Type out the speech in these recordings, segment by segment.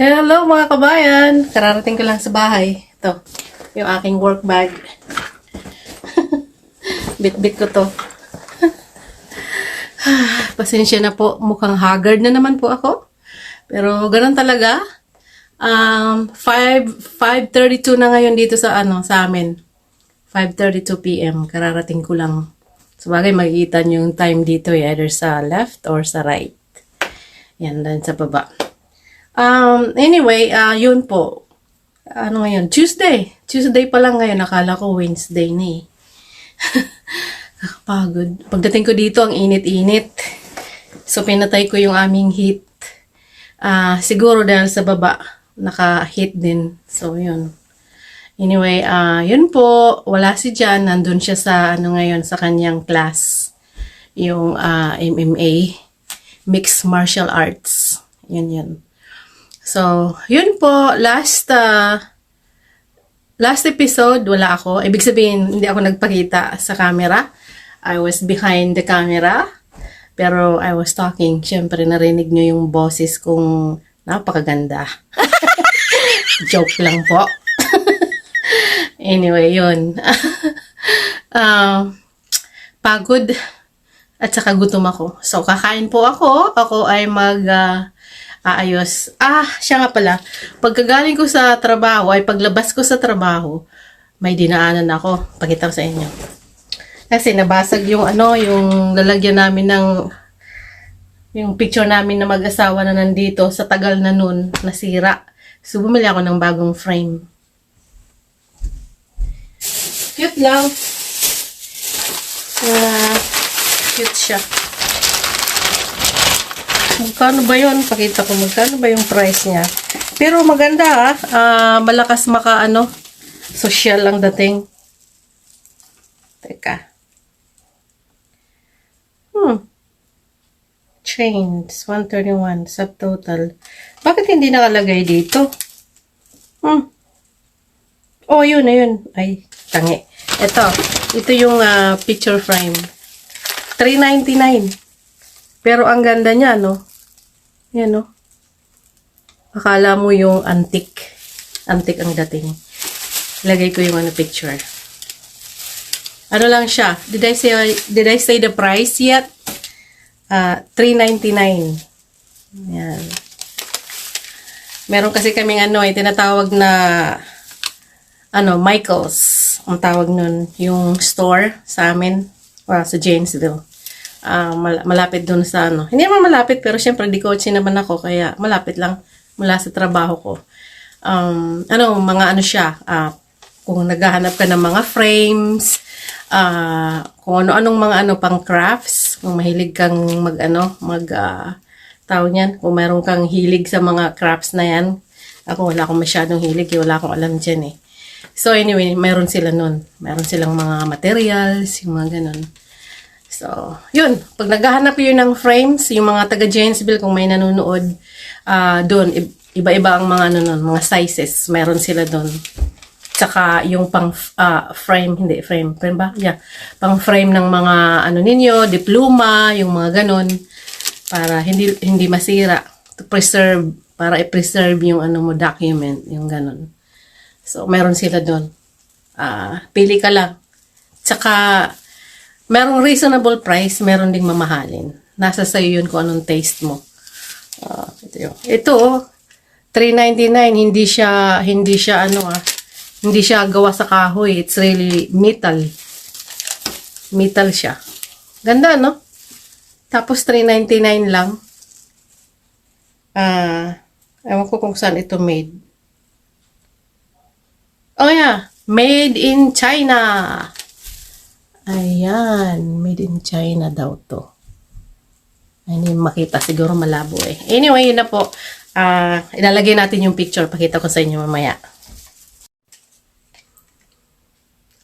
Hello mga kabayan! Kararating ko lang sa bahay. Ito, yung aking work bag. Bit-bit ko to. Pasensya na po, mukhang haggard na naman po ako. Pero ganun talaga. 5:32 na ngayon dito sa amin. 5:32 PM. Kararating ko lang. Sabagay, makikita nyo yung time dito either sa left or sa right. Yan, dan sa baba. Anyway, yun po. Ano ngayon? Tuesday. Tuesday pa lang ngayon. Nakala ko Wednesday na eh. Nakapagod. Pagdating ko dito, ang init-init. So, pinatay ko yung aming heat. Siguro dahil sa baba, naka-heat din. So, yun. Anyway, yun po. Wala si Jan. Nandun siya sa, ngayon, sa kanyang class. Yung MMA. Mixed Martial Arts. Yun. So, yun po, last episode, wala ako. Ibig sabihin, hindi ako nagpakita sa camera. I was behind the camera. Pero I was talking. Siyempre, narinig nyo yung boses kong napakaganda. Joke lang po. Anyway, yun. Pagod. At saka gutom ako. So, kakain po ako. Ako ay aayos. Siya nga pala. Pagkagaling ko sa trabaho, ay paglabas ko sa trabaho, may dinaanan ako. Pakita ko sa inyo. Kasi nabasag yung yung lalagyan namin yung picture namin na mag-asawa na nandito sa tagal na nun, nasira. So, bumili ako ng bagong frame. Cute lang. Cute siya. Magkano ba yun? Pakita ko magkano ba yung price niya. Pero maganda malakas social lang dating. Teka. Chains, 131, subtotal. Bakit hindi nakalagay dito? Oh, yun. Ay, tangi. Ito yung picture frame. $3.99. Pero ang ganda niya, no? Yan, no? Akala mo yung antique. Antique ang dating. Lagay ko yung picture. Ano lang siya? Did I say the price yet? $3.99. Yan. Meron kasi kaming tinatawag na Michaels. Ang tawag nun. Yung store sa amin. Sa Janesville. Malapit dun sa Hindi naman malapit, pero syempre di coach naman ako, kaya malapit lang mula sa trabaho ko. Siya, kung naghahanap ka ng mga frames, kung ano-anong mga pang crafts, kung mahilig kang tawag niyan, kung meron kang hilig sa mga crafts na yan. Ako wala akong masyadong hilig, wala akong alam dyan eh. So anyway, meron sila nun. Meron silang mga materials, yung mga ganun. So, yun. Pag naghahanap yun ng frames, yung mga taga Janesville, kung may nanonood, doon, iba-iba ang mga mga sizes. Meron sila doon. Tsaka yung pang frame ba? Yeah. Pang frame ng mga ninyo, diploma, yung mga ganun, para hindi masira. To preserve, para i-preserve yung document, yung ganun. So, meron sila doon. Pili ka lang. Tsaka, merong reasonable price, meron ding mamahalin. Nasa sayo yun kung anong taste mo. Ito, $3.99, hindi siya gawa sa kahoy. It's really metal. Metal siya. Ganda, no? Tapos $3.99 lang. Ewan ko kung saan ito made. Oh yeah, made in China. Ayan, made in China daw to. Hindi makita, siguro malabo eh. Anyway, yun na po. Ilalagay natin yung picture. Pakita ko sa inyo mamaya.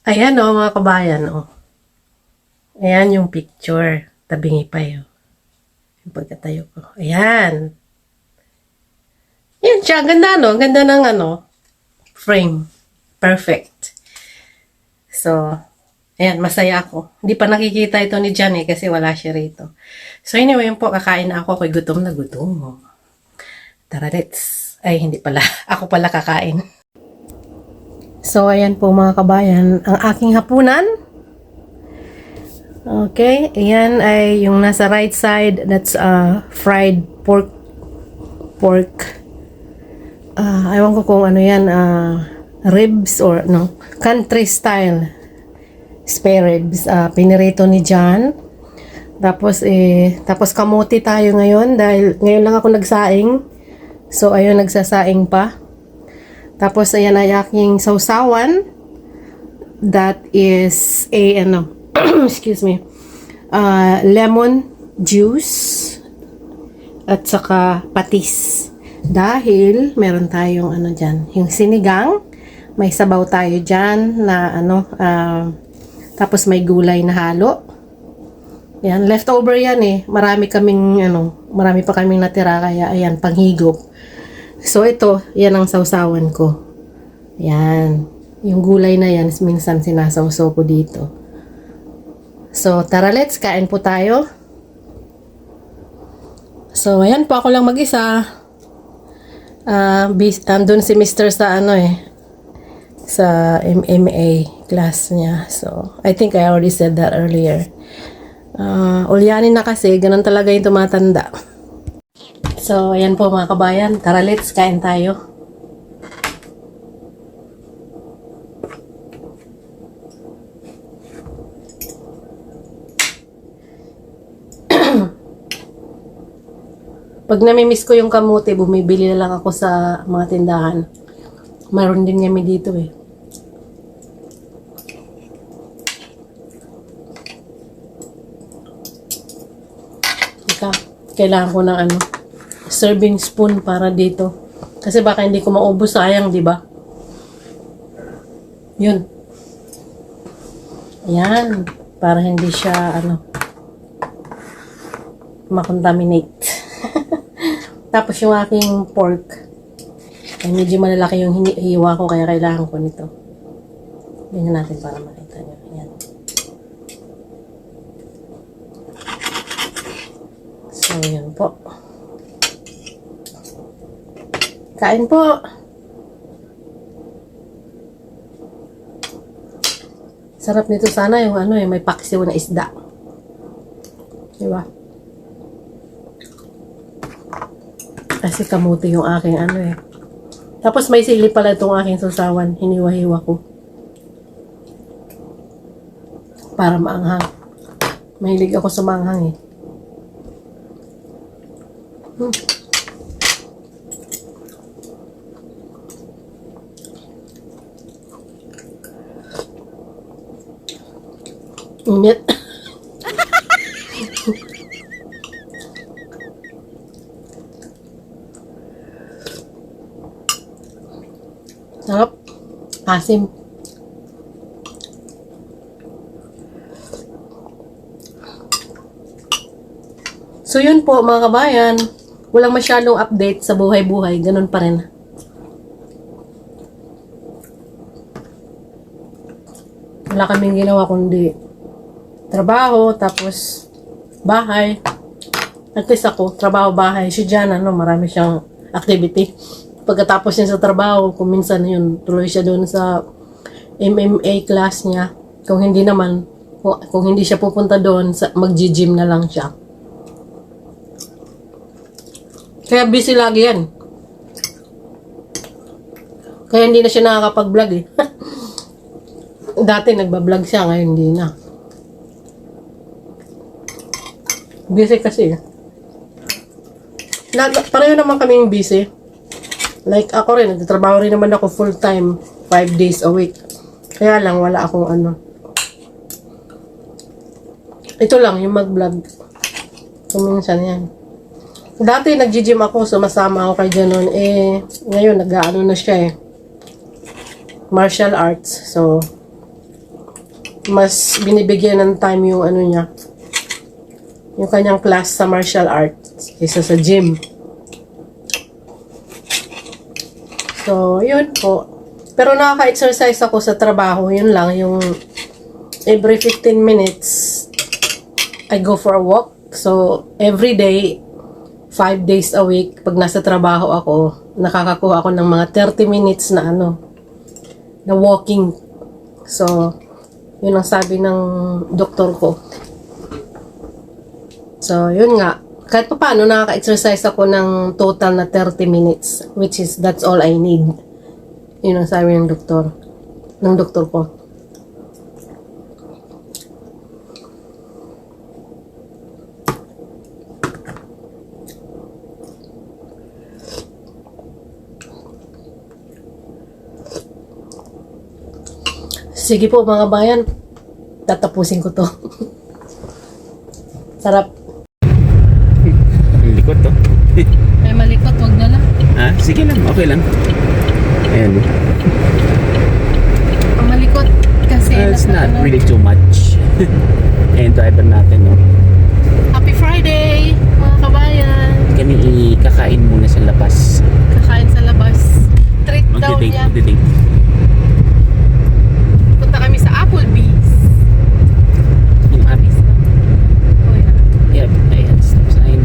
Ayan mga kabayan Ayan yung picture. Tabingi pa yun. Yung pagkatayo ko. Ayan. Yan siya. Ganda Ganda ng frame. Perfect. So, ayan, masaya ako. Hindi pa nakikita ito ni Jan kasi wala siya rito. So anyway, yun po, kakain na ako. Ako'y gutom na gutom. Tara, let's. Ay, hindi pala. Ako pala kakain. So, ayan po mga kabayan, ang aking hapunan. Okay, ayan ay yung nasa right side, that's fried pork. Ewan ko kung ano yan, ribs or no, country style spare ribs. Pinirito ni John. Tapos kamuti tayo ngayon dahil ngayon lang ako nagsaing. So, ayun, nagsasaing pa. Tapos, ayan ay aking sausawan. That is excuse me, lemon juice at saka patis. Dahil meron tayong dyan, yung sinigang, may sabaw tayo dyan na tapos may gulay na halo. Yan, leftover yan eh. Marami pa kaming natira kaya ayan, panghigop. So ito, yan ang sausawan ko. Yan. Yung gulay na yan, minsan sinasawsaw ko dito. So, tara, let's kain po tayo. So, ayan po, ako lang mag-isa. Andun si Mr. sa sa MMA class niya. So, I think I already said that earlier. Ulyanin na kasi, ganun talaga yung tumatanda. So, ayan po mga kabayan. Tara, let's kain tayo. Pag namimiss ko yung kamote, bumibili na lang ako sa mga tindahan. Mayroon din kami dito eh. Kailangan ko ng serving spoon para dito. Kasi baka hindi ko maubos, sayang, di ba? Yun. Ayan. Para hindi siya, makontaminate. Tapos yung aking pork, ay medyo malalaki yung hiwa ko, kaya kailangan ko nito. Ganyan natin para makita nyo. Ayan. So, yun po. Kain po! Sarap nito sana yung may paksiw na isda. Diba? Kasi kamuti yung aking Tapos may sili pala itong aking susawan. Hiniwa-hiwa ko. Para maanghang. Mahilig ako sa maanghang eh. Init. Sarap. Asim. So yun po mga kabayan. Walang masyadong update sa buhay-buhay. Ganun pa rin. Wala kaming ginawa kundi trabaho, tapos bahay. At least ako, trabaho, bahay. Si Jan, marami siyang activity. Pagkatapos niya sa trabaho, kung minsan yun, tuloy siya doon sa MMA class niya. Kung hindi naman, kung hindi siya pupunta doon, mag-gym na lang siya. Kaya busy lagi yan. Kaya hindi na siya nakakapag-vlog eh. Dati nagbablog siya, ngayon hindi na. Busy kasi eh. Pareho naman kaming busy. Like ako rin, nagtatrabaho rin naman ako full time, 5 days a week. Kaya lang, wala akong Ito lang, yung mag-vlog. Kuminsan yan. Dati nag-gym ako, sumasama ako kay Janon. Ngayon, nag-ano na siya martial arts. So, mas binibigyan ng time yung niya. Yung kanyang class sa martial arts kaysa sa gym. So, yun po. Pero nakaka-exercise ako sa trabaho. Yun lang, yung every 15 minutes, I go for a walk. So, every day, 5 days a week, pag nasa trabaho ako, nakakakuha ako ng mga 30 minutes na na walking. So, yun ang sabi ng doktor ko. So, yun nga. Kahit pa paano, nakaka-exercise ako ng total na 30 minutes. Which is, that's all I need. Yun ang sabi ng doktor. Ng doktor ko. Sige po mga bayan, tatapusin ko to. Sarap. Ang likot to. Ay malikot, wag na lang. Ah, sige lang, okay lang. Ayan. Ang malikot kasi It's not really too much. Ayan, driver natin, no? Happy Friday, mga kabayan. Kami kakain muna sa labas. Kakain sa labas. Treat daw niya. Magde-date. Punta kami sa Applebee's. Yung Applebee's ba? Oh, yeah. Yep, ayan, stop sign.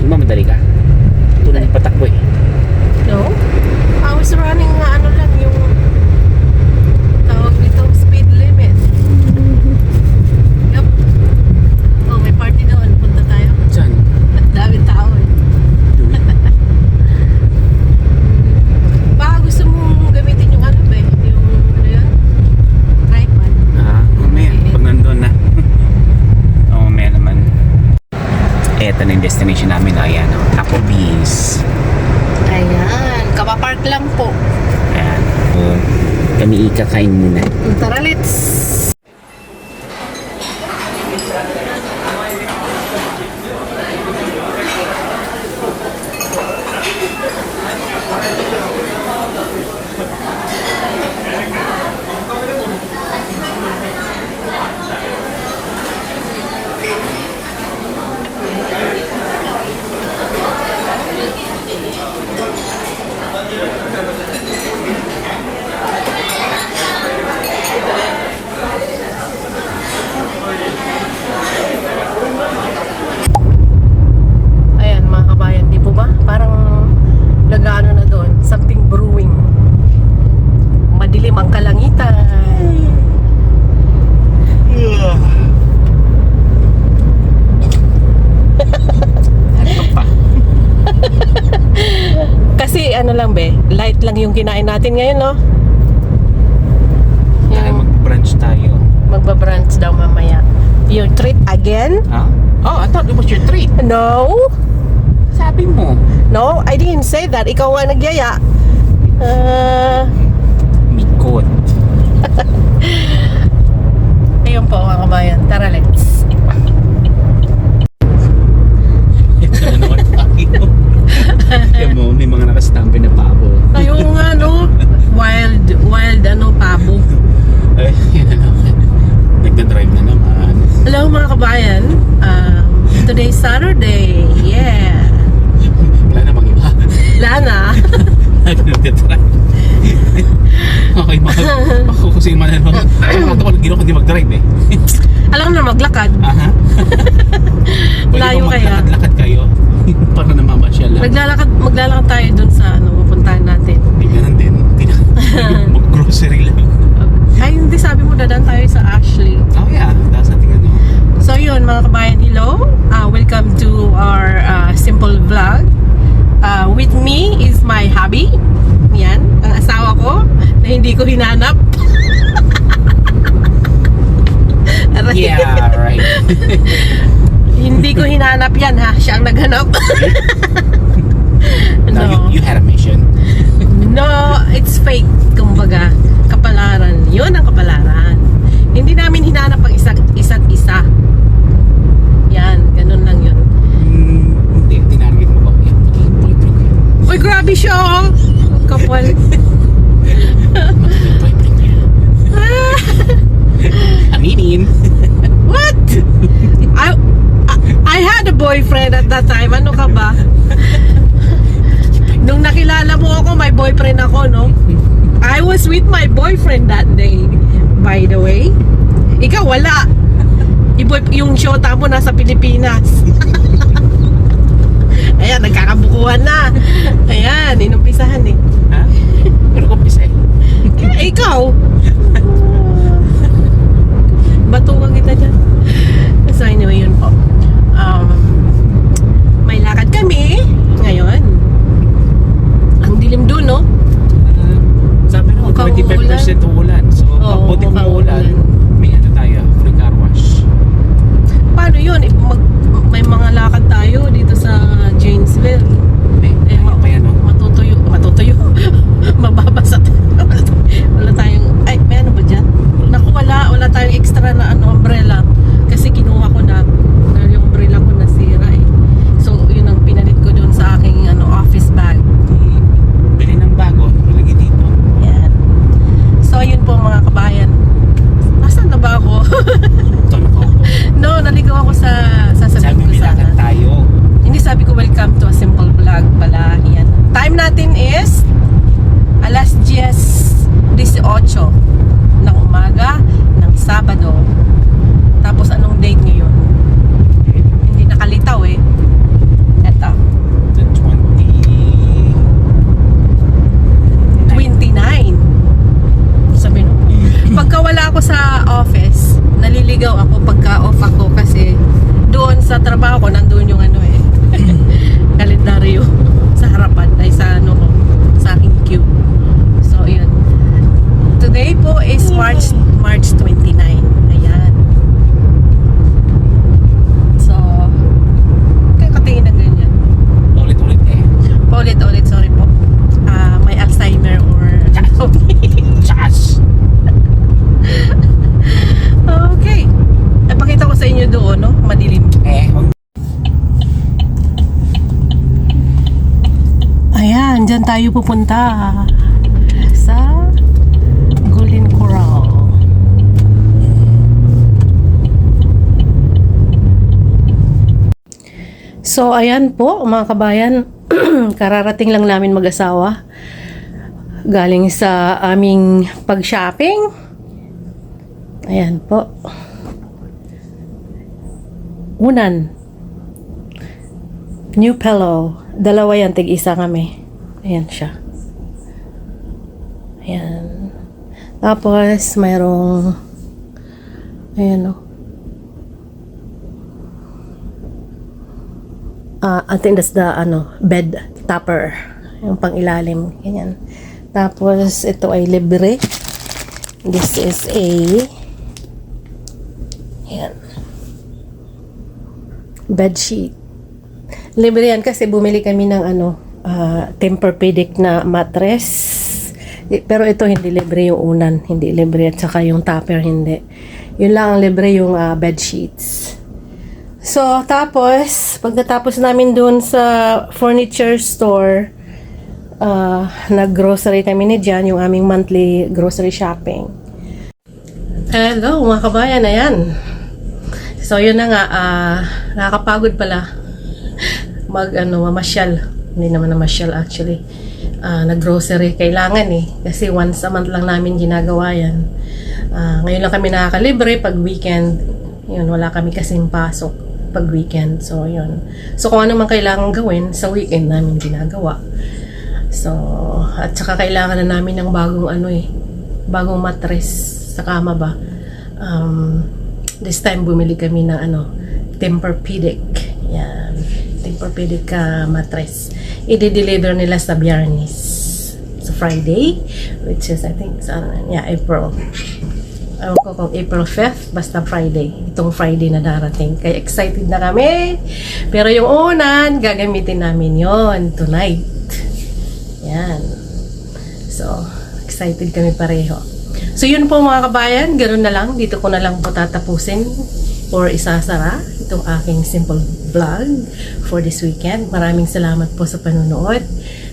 Yung mamadali ka. Tulad ng patakbo eh. No? I was running lang yung tawag nito, speed limit. Yup. Oh, may party doon. Punta tayo. Saan? At daming tao eh. Baka gusto mong gamitin yung ba eh? Yung yun? Tripod. Ah, mamaya. Pag nandun na. Oo, mamaya naman. Eto na yung destination namin. Ayan, no? Applebee's. Ayan. Kapapark lang po. Ayan. So, kami ikakain muna. Tara, let's! Ayan mga kabayan, di po ba? Parang nag-ano na doon, something brewing. Madilim ang kalangitan. Ano pa? Kasi lang be, light lang yung kinain natin ngayon, no? Dahil mag-brunch tayo. Magbabrunch daw mamaya. Your treat again? Ha? Oh, I thought it was your treat. No? Sabi mo. No, I didn't say that. Ikaw ang nagyaya. Mikot. Ayun po mga kabayan. Tara, let's. Ito na naman tayo. Kaya mo, may mga nakastampi na pabo. Ayun nga, no? Wild, pabo. Ay, yun na naman. Nagda-drive na naman. Hello mga kabayan. Today's Saturday. Yeah. Wala namang iba. Lana. Nagda-drive. Okay, ako kasi man naman. Ako ginawa ko di mag-drive eh. Alam na maglakad. Aha. Layo kaya? Maglakad kayo. Para namamasyal lang. Maglalakad tayo dun sa pupuntahan natin. Hindi ganun din. Mag-grocery lang. Ay, hindi, sabi mo dadaan tayo sa Ashley. Oh yeah, that's the thing. So yun mga kabayan, hello. Welcome to our simple vlog. With me is my hubby. Yan, ang asawa ko na hindi ko hinanap. Yeah, right. Hindi ko hinanap yan ha, siya ang naghanap. No, you had a mission. No, it's fake. Kumbaga, kapalaran. Yun ang kapalaran. Hindi namin hinanap ang isa't isa. Yan, ganun lang yun. Hindi, tinarget mo ba? Yan, boyfriend ko yan. Uy, grabe siya oh. Kapal. Boyfriend ko yan. Aminin. What? I had a boyfriend at that time. Ano ka ba? Nung nakilala mo ako, may boyfriend ako, no? I was with my boyfriend that day. By the way. Ikaw, wala. Yung shota mo nasa Pilipinas. Ayan, nagkakabukuhan na. Ayan, inumpisahan eh. Ha? Pero kumpisa eh. Ikaw! Batukan kita dyan. So anyway, yun po. May lakad kami ngayon. Ang dilim doon, no? Sabi naman, Mukhang 25% ulan. So, Oo, pag puti mukhang mo ulan, uulan. may ano tayo, free car wash. Paano yun? May mga lakad tayo dito sa Janesville. May ano? Matutuyo. Mababasa tayo. Wala tayong, may ano ba dyan? Naku, wala tayong extra na umbrella. Kasi kinuha ko na. Dahil yung umbrella ko nasira eh. So, yun ang pinalit ko doon sa aking office bag. Bili ng bago, ilagay dito. Yan. So, yun po mga kabayan. Nasaan na ba ako? Ito na ko. No, naligaw ako sa Sabi sasabihin ko bilakad sana. tayo. Hindi, sabi ko welcome to a simple vlog pala. Yan. Time natin is alas 10:18 ng umaga ng Sabado. Tapos anong date ngayon? Hindi nakalitaw eh. Eto, The 29. Sabi no. Pagka wala ako sa office, naliligaw ako pagka off ako kasi doon sa trabaho ko nandoon yung kalendaryo sa harapan ay sa ko, sa aking queue. So yun. Today po is March 29. Ayan. So kaya katingin ng ganyan. Ulit-ulit eh. Paulit-ulit, sorry po. May Alzheimer or Chas! Okay. Pakita ko sa inyo doon, no? Madilim. Ayan, dyan tayo pupunta sa Golden Corral. So, ayan po, mga kabayan. Kararating lang namin mag-asawa. Galing sa aming pag-shopping. Ayan po. Unan. New pillow. Dalawa yan, tig-isa kami. Ayan siya. Ayan. Tapos, mayroong ayan o. I think that's the bed topper. Yung pang ilalim. Ganyan. Tapos, ito ay libre. This is a ayan. Bed sheet. Libre yan kasi bumili kami ng Tempur-Pedic na mattress. Pero ito hindi libre yung unan. Hindi libre at saka yung topper hindi. Yun lang ang libre yung bed sheets. So, tapos, pagkatapos namin dun sa furniture store, nag-grocery kami ni Jan, yung aming monthly grocery shopping. Hello, mga kabayan, ayan. So, yun na nga, nakakapagod pala mamasyal. Hindi naman namasyal actually. Nag-grocery, kailangan eh. Kasi once a month lang namin ginagawa yan. Ngayon lang kami nakakalibre pag weekend. Yun, wala kami kasing pasok pag weekend. So, yun. So, kung ano man kailangan gawin, sa weekend namin ginagawa. So, at saka kailangan na namin ng bagong mattress sa kama ba. This time, bumili kami ng Tempur-Pedic. Yan. Tempur-Pedic mattress. I-deliver nila sa Biyernes. Sa Friday, which is, I think, April. Ewan ko kung April 5th, basta Friday. Itong Friday na darating. Kaya excited na kami. Pero yung unan, gagamitin namin yon tonight. Yan. So, excited kami pareho. So, yun po mga kabayan. Ganun na lang. Dito ko na lang po tatapusin or isasara itong aking simple vlog for this weekend. Maraming salamat po sa panunood.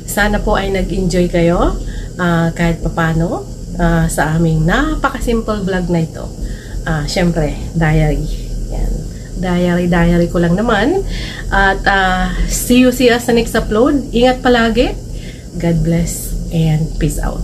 Sana po ay nag-enjoy kayo kahit papano. Sa aming napaka-simple vlog na ito. Syempre, diary. Yan. Diary ko lang naman. At see you sa next upload. Ingat palagi. God bless and peace out.